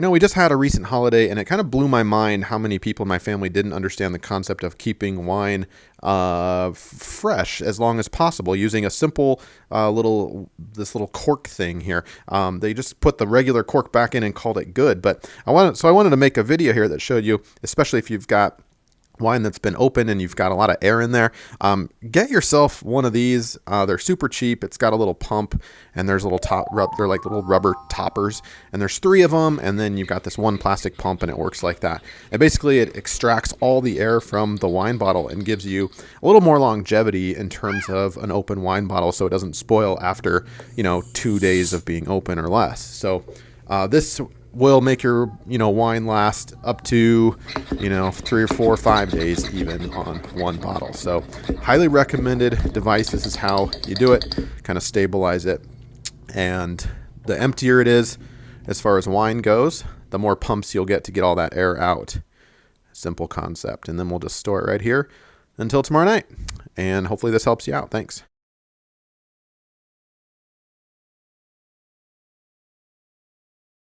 We just had a recent holiday, and it kind of blew my mind how many people in my family didn't understand the concept of keeping wine fresh as long as possible using a simple this little cork thing here. They just put the regular cork back in and called it good. But I wanted to make a video here that showed you, especially if you've got wine that's been open and you've got a lot of air in there, get yourself one of these. They're super cheap. It's got a little pump, and there's a little they're like little rubber toppers, and there's 3 of them, and then you've got this one plastic pump, and it works like that. And basically it extracts all the air from the wine bottle and gives you a little more longevity in terms of an open wine bottle, so it doesn't spoil after 2 days of being open or less. So this will make your wine last up to 3 or 4 or 5 days even on one bottle. So highly recommended device. This is how you do it, kind of stabilize it. And the emptier it is as far as wine goes, the more pumps you'll get to get all that air out. Simple concept. And then we'll just store it right here until tomorrow night, and hopefully this helps you out. Thanks.